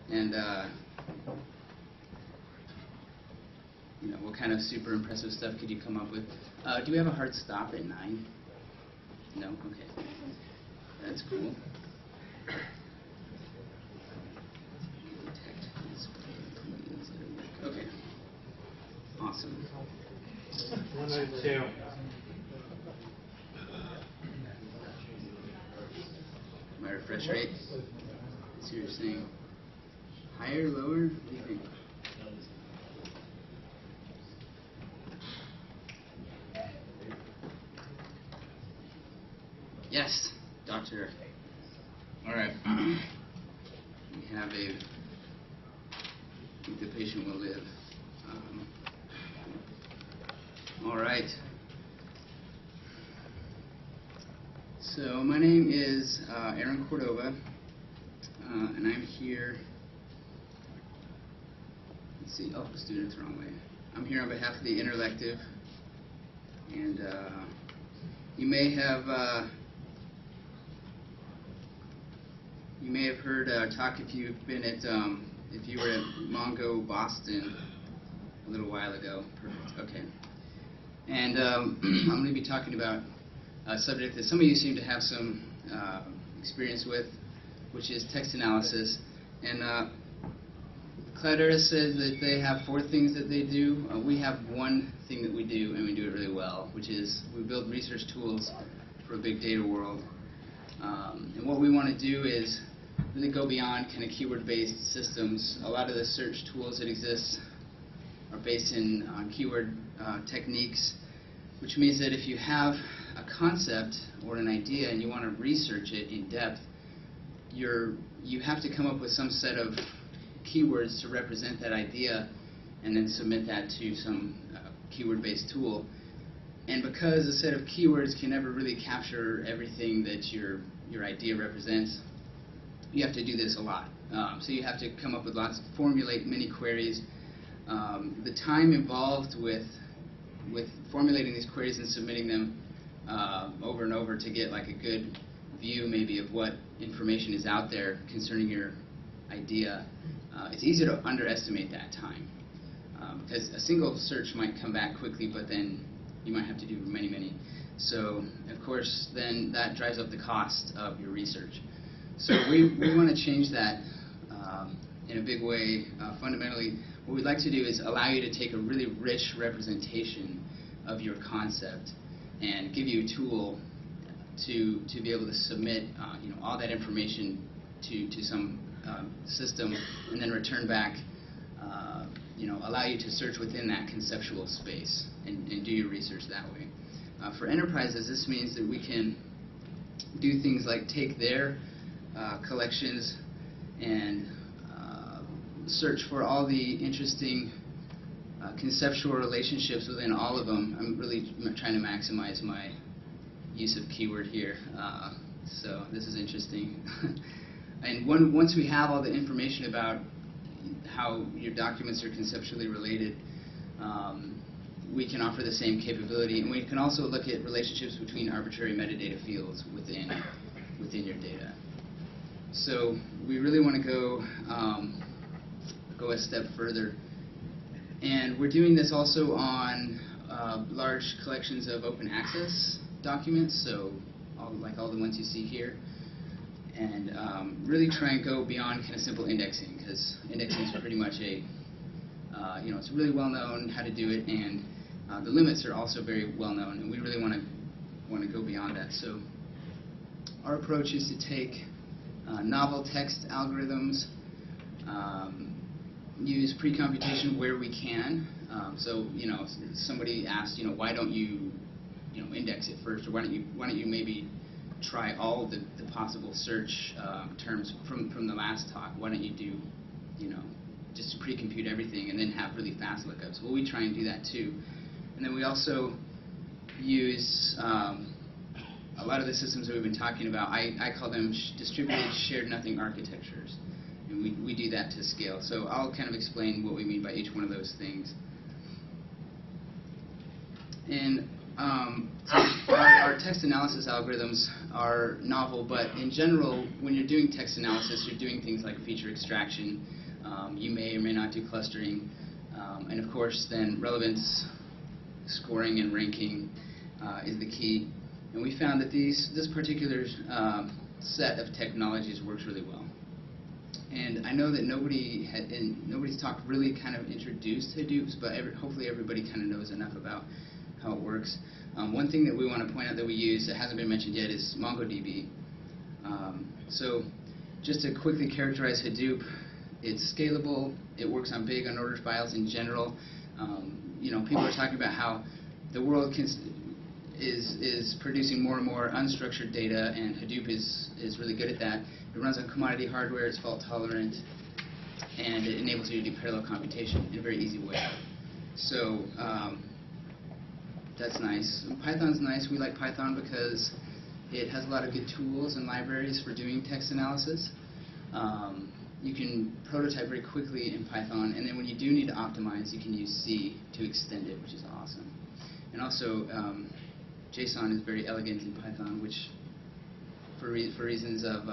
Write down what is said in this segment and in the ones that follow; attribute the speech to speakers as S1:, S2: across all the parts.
S1: And you know, what kind of super impressive stuff could you come up with? Do we have a hard stop at 9? No? Okay. That's cool. Okay. Awesome.
S2: 192.
S1: My refresh rate? So you're saying higher, lower? What do you think? Yes, doctor. All right. We have I think the patient will live. All right. So my name is Aaron Cordova, and I'm here. Let's see. Oh, students the wrong way. I'm here on behalf of the Interllective, and you may have heard talk if you've been at if you were at Mongo Boston a little while ago. Perfect. Okay. And I'm going to be talking about a subject that some of you seem to have some experience with, which is text analysis. And Cloudera said that they have 4 things that they do. We have one thing that we do, and we do it really well, which is we build research tools for a big data world. And what we want to do is really go beyond kind of keyword-based systems. A lot of the search tools that exist are based on keyword techniques, which means that if you have a concept or an idea and you want to research it in depth, you have to come up with some set of keywords to represent that idea and then submit that to some keyword-based tool. And because a set of keywords can never really capture everything that your idea represents, you have to do this a lot. So you have to come up with lots, formulate many queries. The time involved with formulating these queries and submitting them over and over to get like a good view maybe of what information is out there concerning your idea, it's easy to underestimate that time. Because a single search might come back quickly, but then you might have to do many. So, of course, then that drives up the cost of your research. So we want to change that in a big way. Fundamentally, what we'd like to do is allow you to take a really rich representation of your concept and give you a tool to be able to submit all that information to some system and then return back, allow you to search within that conceptual space and do your research that way. For enterprises, this means that we can do things like take their collections and search for all the interesting conceptual relationships within all of them. I'm really trying to maximize my use of keyword here, so this is interesting. And once we have all the information about how your documents are conceptually related, we can offer the same capability, and we can also look at relationships between arbitrary metadata fields within your data. So we really want to go a step further, and we're doing this also on large collections of open access documents, so like all the ones you see here, and really try and go beyond kind of simple indexing, because indexing is pretty much it's really well known how to do it, and the limits are also very well known, and we really want to go beyond that. So our approach is to take novel text algorithms, use pre-computation where we can. So somebody asked, why don't you index it first, or why don't you maybe try all the possible search terms from the last talk? Why don't you do just pre-compute everything and then have really fast lookups? Well, we try and do that too. And then we also use a lot of the systems that we've been talking about. I call them distributed shared nothing architectures, and we do that to scale. So I'll kind of explain what we mean by each one of those things. And our text analysis algorithms are novel, but in general, when you're doing text analysis, you're doing things like feature extraction. You may or may not do clustering. And of course, then relevance scoring and ranking is the key. And we found that this particular set of technologies works really well. And I know that nobody's talk really kind of introduced Hadoop, but hopefully everybody kind of knows enough about how it works. One thing that we want to point out that we use that hasn't been mentioned yet is MongoDB. So just to quickly characterize Hadoop, it's scalable. It works on big unordered files in general. People are talking about how the world is producing more and more unstructured data, and Hadoop is really good at that. It runs on commodity hardware, it's fault tolerant, and it enables you to do parallel computation in a very easy way. So that's nice. Python's nice. We like Python because it has a lot of good tools and libraries for doing text analysis. You can prototype very quickly in Python, and then when you do need to optimize, you can use C to extend it, which is awesome. And also, JSON is very elegant in Python, which, for reasons of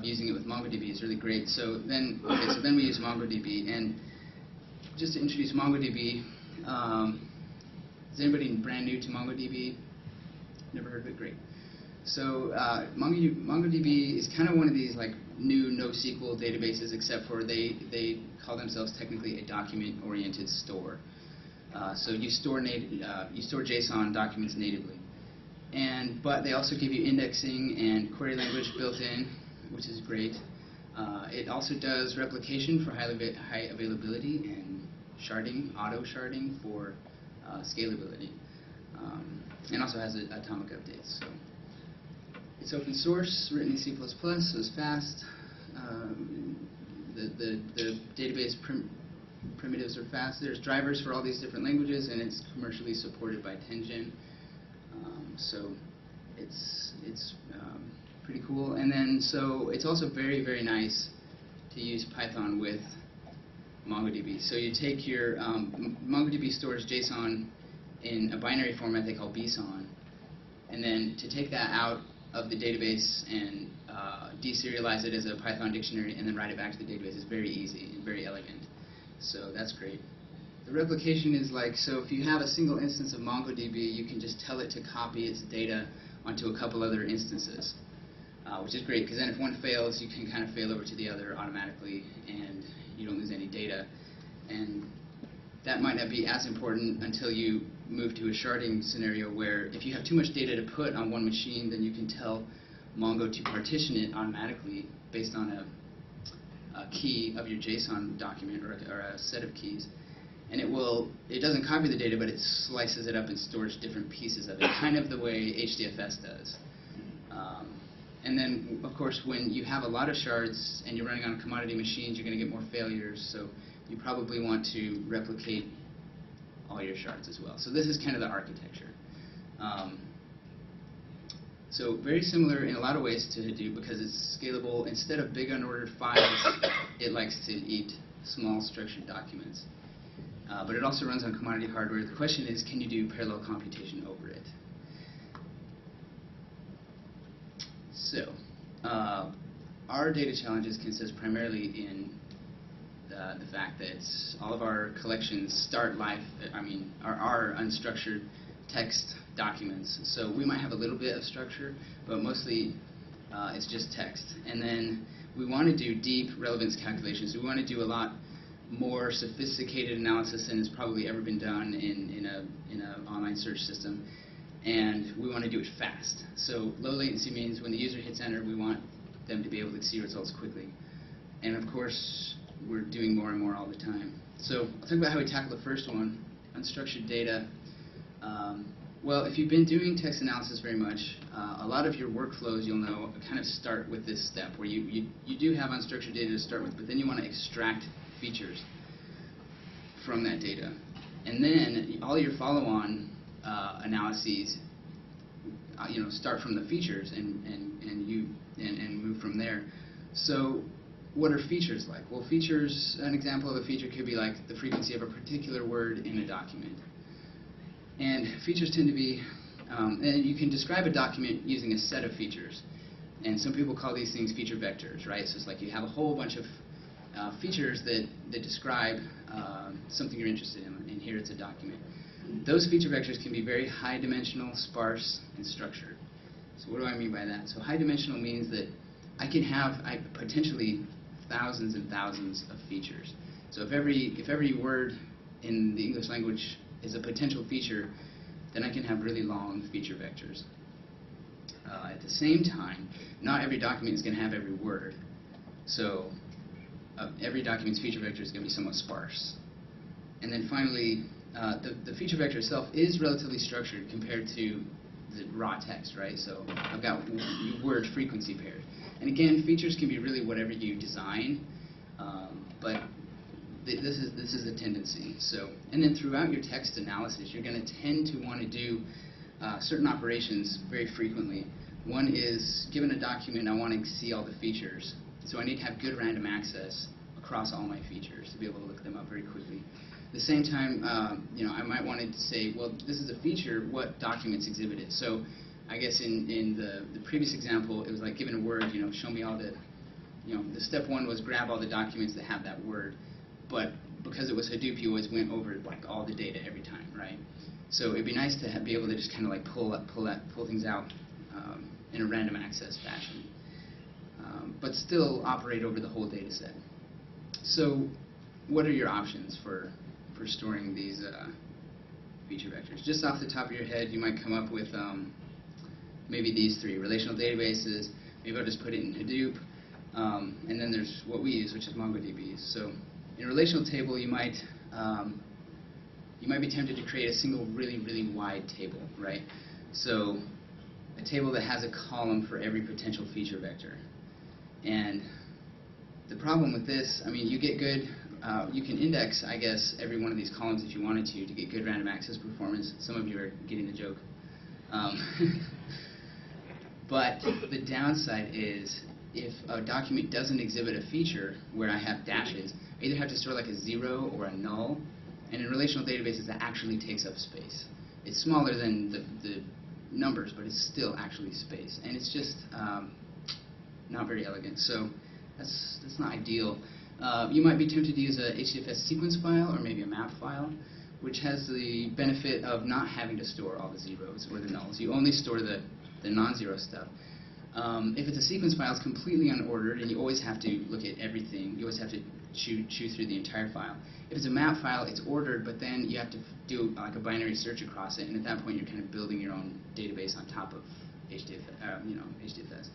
S1: using it with MongoDB, is really great. So then we use MongoDB, and just to introduce MongoDB, is anybody brand new to MongoDB? Never heard of it? Great. So MongoDB is kind of one of these like new NoSQL databases, except for they call themselves technically a document-oriented store. So you store JSON documents natively, but they also give you indexing and query language built in, which is great. It also does replication for high availability and sharding, auto sharding for scalability, and also has atomic updates. So it's open source, written in C++, so it's fast. The database primitives are fast. There's drivers for all these different languages, and it's commercially supported by Tengen. So it's pretty cool. And then so it's also very, very nice to use Python with MongoDB. So you take your MongoDB stores JSON in a binary format they call bson, and then to take that out of the database and deserialize it as a Python dictionary and then write it back to the database is very easy and very elegant. So that's great. The replication is like, so if you have a single instance of MongoDB, you can just tell it to copy its data onto a couple other instances, which is great, because then if one fails, you can kind of fail over to the other automatically, and you don't lose any data. And that might not be as important until you move to a sharding scenario where if you have too much data to put on one machine, then you can tell Mongo to partition it automatically based on a key of your JSON document or a set of keys. And it doesn't copy the data, but it slices it up and stores different pieces of it, kind of the way HDFS does. And then, of course, when you have a lot of shards and you're running on commodity machines, you're going to get more failures, so you probably want to replicate all your shards as well. So this is kind of the architecture. So very similar in a lot of ways to Hadoop because it's scalable. Instead of big unordered files, it likes to eat small structured documents. But it also runs on commodity hardware. The question is, can you do parallel computation over it? So our data challenges consist primarily in the fact that all of our collections start life, are unstructured text documents. So we might have a little bit of structure, but mostly it's just text. And then we want to do deep relevance calculations. We want to do a lot more sophisticated analysis than has probably ever been done in an online search system. And we want to do it fast. So low latency means when the user hits enter, we want them to be able to see results quickly. And of course, we're doing more and more all the time. So I'll talk about how we tackle the first one, unstructured data. Well, if you've been doing text analysis very much, a lot of your workflows, you'll know, kind of start with this step, where you do have unstructured data to start with, but then you want to extract features from that data. And then all your follow-on analyses start from the features and move from there. So what are features like? Well, features, an example of a feature could be like the frequency of a particular word in a document. And features tend to be, and you can describe a document using a set of features. And some people call these things feature vectors, right? So it's like you have a whole bunch of features that describe something you're interested in, and here it's a document. Those feature vectors can be very high dimensional, sparse, and structured. So what do I mean by that? So high dimensional means that I can have potentially thousands and thousands of features. So if every word in the English language is a potential feature, then I can have really long feature vectors. At the same time, not every document is going to have every word. So every document's feature vector is going to be somewhat sparse. And then finally, the feature vector itself is relatively structured compared to the raw text, right? So I've got word frequency pairs. And again, features can be really whatever you design, but this is a tendency. So, and then throughout your text analysis, you're going to tend to want to do certain operations very frequently. One is, given a document, I want to see all the features. So I need to have good random access across all my features to be able to look them up very quickly. At the same time, I might want to say, well, this is a feature, what documents exhibit it? So I guess in the previous example, it was like given a word, show me all the, the step one was grab all the documents that have that word. But because it was Hadoop, you always went over like all the data every time, right? So it'd be nice to be able to just kind of like pull things out in a random access fashion, but still operate over the whole data set. So what are your options for storing these feature vectors? Just off the top of your head, you might come up with maybe these three: relational databases. Maybe I'll just put it in Hadoop, and then there's what we use, which is MongoDB. So in a relational table, you might be tempted to create a single really wide table, right? So a table that has a column for every potential feature vector. And the problem with this, I mean, you get good, you can index, I guess, every one of these columns if you wanted to get good random access performance. Some of you are getting the joke. But the downside is, if a document doesn't exhibit a feature where I have dashes, I either have to store like a 0 or a null. And in relational databases, that actually takes up space. It's smaller than the numbers, but it's still actually space. And it's just not very elegant. So that's not ideal. You might be tempted to use a HDFS sequence file or maybe a map file, which has the benefit of not having to store all the zeros or the nulls. You only store the non-zero stuff. If it's a sequence file, it's completely unordered, and you always have to look at everything. You always have to chew through the entire file. If it's a map file, it's ordered, but then you have to do like a binary search across it, and at that point, you're kind of building your own database on top of HDFS.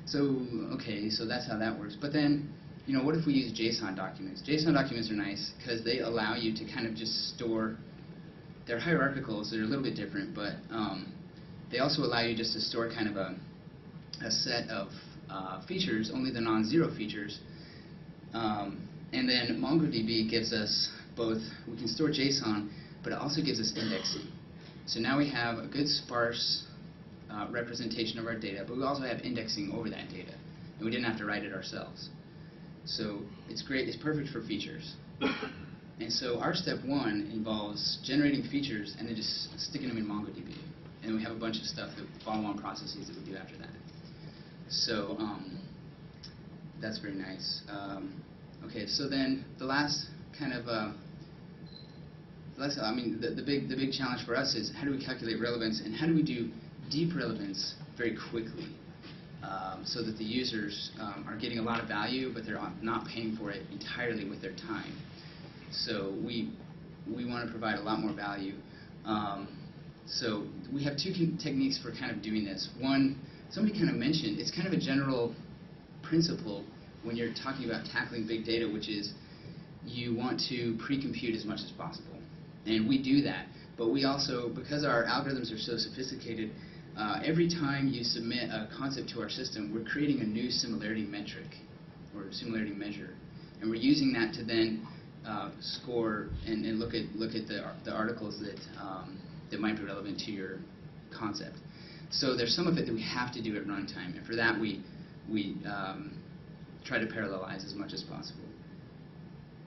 S1: So okay, so that's how that works. But then, what if we use JSON documents? JSON documents are nice because they allow you to kind of just store. They're hierarchical, so they're a little bit different, but they also allow you just to store kind of a set of features, only the non-zero features. And then MongoDB gives us both, we can store JSON, but it also gives us indexing. So now we have a good sparse representation of our data, but we also have indexing over that data. And we didn't have to write it ourselves. So it's great, it's perfect for features. And so our step one involves generating features and then just sticking them in MongoDB. And we have a bunch of stuff, that follow-on processes that we do after that. So that's very nice. Okay, so then the last kind of, the big challenge for us is how do we calculate relevance and how do we do deep relevance very quickly so that the users are getting a lot of value, but they're not paying for it entirely with their time. So we want to provide a lot more value. So we have two techniques for kind of doing this. One, somebody kind of mentioned, it's kind of a general principle when you're talking about tackling big data, which is you want to pre-compute as much as possible. And we do that. But we also, because our algorithms are so sophisticated, every time you submit a concept to our system, we're creating a new similarity metric or similarity measure. And we're using that to then score and look at the articles that might be relevant to your concept. So there's some of it that we have to do at runtime, and for that we try to parallelize as much as possible.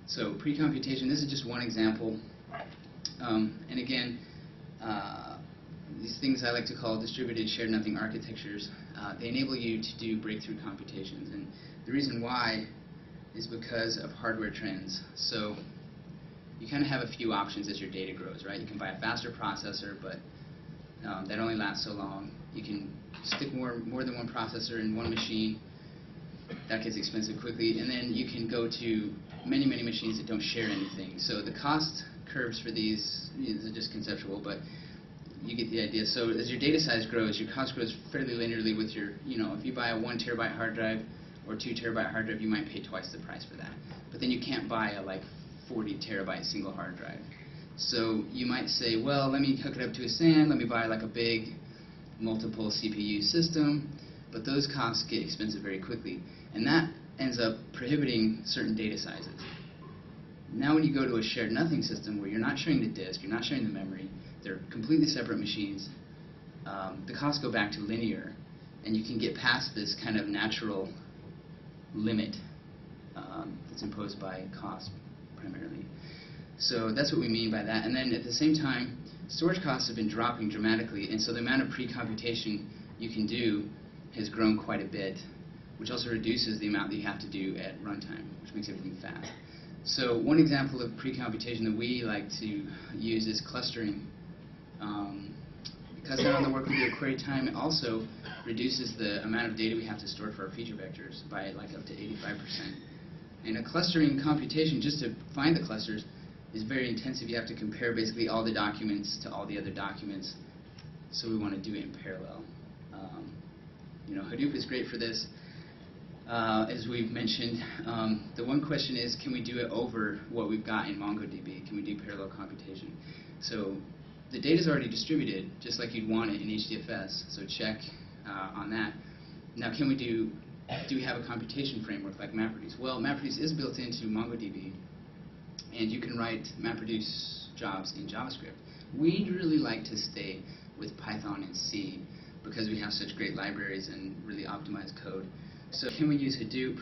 S1: So pre-computation, this is just one example. And again, these things I like to call distributed shared nothing architectures, they enable you to do breakthrough computations. And the reason why is because of hardware trends. So you kind of have a few options as your data grows, right? You can buy a faster processor, but that only lasts so long. You can stick more than one processor in one machine. That gets expensive quickly. And then you can go to many, many machines that don't share anything. So the cost curves for these are just conceptual, but you get the idea. So as your data size grows, your cost grows fairly linearly with your, if you buy a 1 terabyte hard drive or 2 terabyte hard drive, you might pay twice the price for that. But then you can't buy a 40 terabyte single hard drive. So you might say, well, let me hook it up to a SAN, let me buy a big multiple CPU system, but those costs get expensive very quickly. And that ends up prohibiting certain data sizes. Now when you go to a shared nothing system where you're not sharing the disk, you're not sharing the memory, they're completely separate machines, the costs go back to linear, and you can get past this kind of natural limit that's imposed by cost primarily. So that's what we mean by that. And then at the same time, storage costs have been dropping dramatically, and so the amount of pre-computation you can do has grown quite a bit, which also reduces the amount that you have to do at runtime, which makes everything fast. So one example of pre-computation that we like to use is clustering. Because down on the work we do at query time, it also reduces the amount of data we have to store for our feature vectors by up to 85%. And a clustering computation, just to find the clusters, is very intensive. You have to compare basically all the documents to all the other documents. So we want to do it in parallel. Hadoop is great for this. As we've mentioned, the one question is, can we do it over what we've got in MongoDB? Can we do parallel computation? So the data is already distributed, just like you'd want it in HDFS, so check on that. Now, do we have a computation framework like MapReduce? Well, MapReduce is built into MongoDB, and you can write MapReduce jobs in JavaScript. We'd really like to stay with Python and C because we have such great libraries and really optimized code. So can we use Hadoop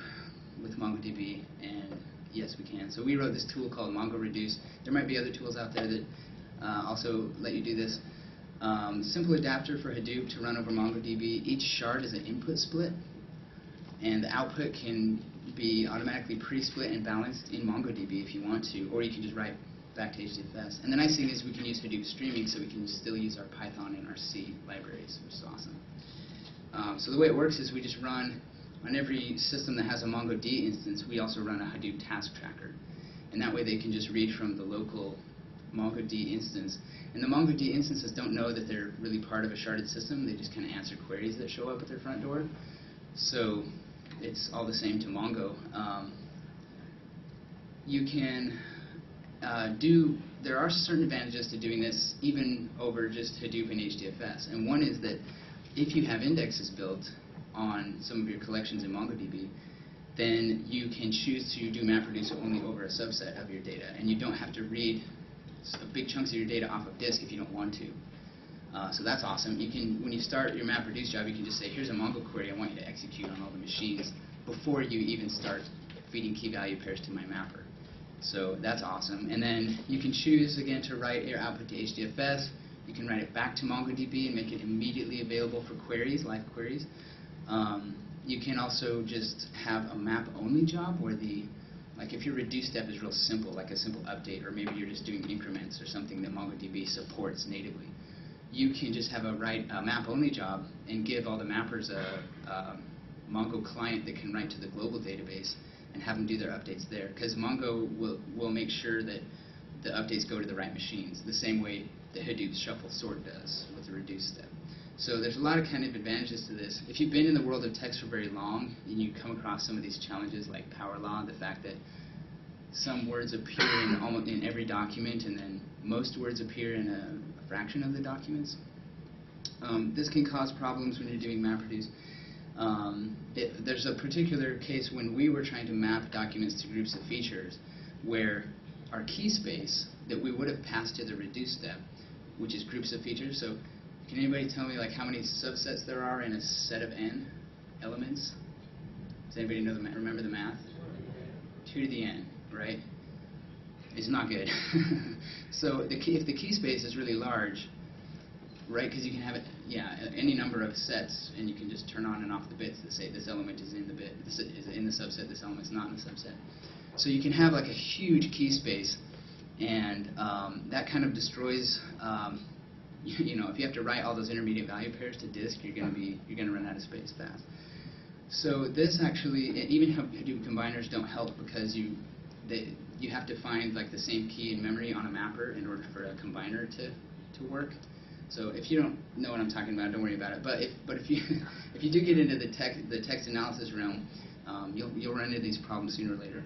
S1: with MongoDB? And yes, we can. So we wrote this tool called MongoReduce. There might be other tools out there that also let you do this. Simple adapter for Hadoop to run over MongoDB. Each shard is an input split, and the output can be automatically pre-split and balanced in MongoDB if you want to, or you can just write back to HDFS. And the nice thing is we can use Hadoop streaming, so we can still use our Python and our C libraries, which is awesome. So the way it works is we just run, on every system that has a MongoD instance, we also run a Hadoop task tracker. And that way they can just read from the local MongoD instance. And the MongoD instances don't know that they're really part of a sharded system. They just kind of answer queries that show up at their front door. So it's all the same to Mongo. You can there are certain advantages to doing this even over just Hadoop and HDFS. And one is that if you have indexes built on some of your collections in MongoDB, then you can choose to do MapReduce only over a subset of your data. And you don't have to read big chunks of your data off of disk if you don't want to. So that's awesome. You can, when you start your MapReduce job, you can just say, here's a Mongo query I want you to execute on all the machines before you even start feeding key value pairs to my mapper. So that's awesome. And then you can choose, again, to write your output to HDFS. You can write it back to MongoDB and make it immediately available for queries, live queries. You can also just have a map-only job where if your reduce step is real simple, like a simple update, or maybe you're just doing increments or something that MongoDB supports natively, you can just have a map-only job and give all the mappers a Mongo client that can write to the global database and have them do their updates there. Because Mongo will make sure that the updates go to the right machines, the same way the Hadoop shuffle sort does with the reduce step. So there's a lot of kind of advantages to this. If you've been in the world of text for very long and you come across some of these challenges like power law, the fact that some words appear in every document and then most words appear in a fraction of the documents, this can cause problems when you're doing MapReduce. There's a particular case when we were trying to map documents to groups of features where our key space that we would have passed to the reduce step, which is groups of features. So can anybody tell me how many subsets there are in a set of n elements? Does anybody remember the math? 2 to the n, right? It's not good. So if the key space is really large, right? Because you can have it, any number of sets, and you can just turn on and off the bits that say this element is in the bit, this is in the subset, this element is not in the subset. So you can have like a huge key space, and that kind of destroys. You know, if you have to write all those intermediate value pairs to disk, you're going to run out of space fast. So this actually, even Hadoop combiners don't help because you have to find like the same key in memory on a mapper in order for a combiner to work. So if you don't know what I'm talking about, don't worry about it. But if you if you do get into the text analysis realm, you'll run into these problems sooner or later.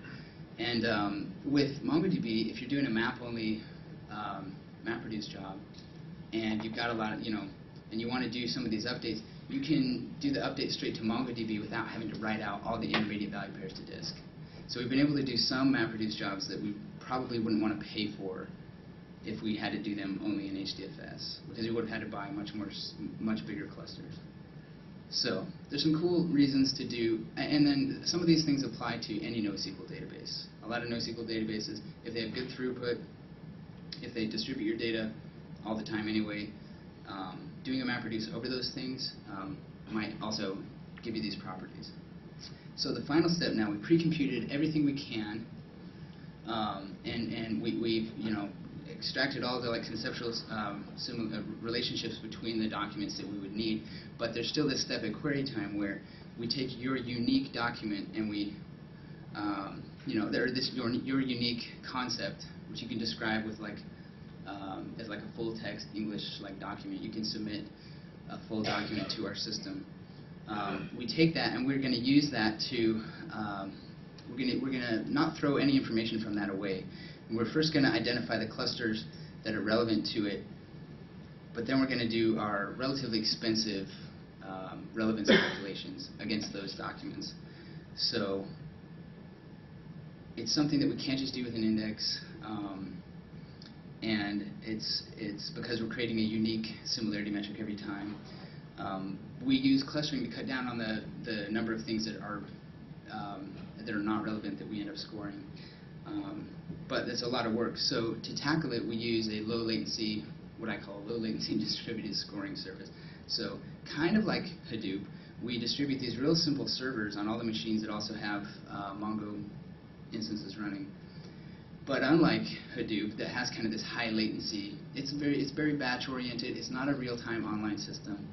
S1: And with MongoDB, if you're doing a map-only MapReduce job, and you've got a lot of, and you want to do some of these updates, you can do the update straight to MongoDB without having to write out all the intermediate value pairs to disk. So we've been able to do some MapReduce jobs that we probably wouldn't want to pay for if we had to do them only in HDFS, because we would have had to buy much bigger clusters. So there's some cool reasons to do, and then some of these things apply to any NoSQL database. A lot of NoSQL databases, if they have good throughput, if they distribute your data all the time anyway, doing a MapReduce over those things might also give you these properties. So the final step now, we pre-computed everything we can, and we've extracted all the conceptual relationships between the documents that we would need. But there's still this step at query time where we take your unique document and we, your unique concept, which you can describe with as like a full text English document. You can submit a full document to our system. We take that and we're going to use that to we're going to not throw any information from that away. And we're first going to identify the clusters that are relevant to it, but then we're going to do our relatively expensive relevance calculations against those documents. So it's something that we can't just do with an index. And it's because we're creating a unique similarity metric every time. We use clustering to cut down on the number of things that are not relevant that we end up scoring. But it's a lot of work. So to tackle it, we use a low latency, what I call a low latency distributed scoring service. So kind of like Hadoop, we distribute these real simple servers on all the machines that also have Mongo instances running. But unlike Hadoop, that has kind of this high latency, it's very batch oriented. It's not a real-time online system.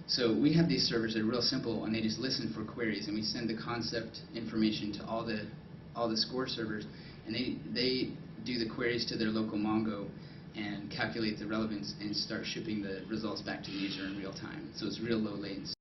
S1: So we have these servers that are real simple, and they just listen for queries, and we send the concept information to all the score servers, and they do the queries to their local Mongo and calculate the relevance and start shipping the results back to the user in real time. So it's real low latency.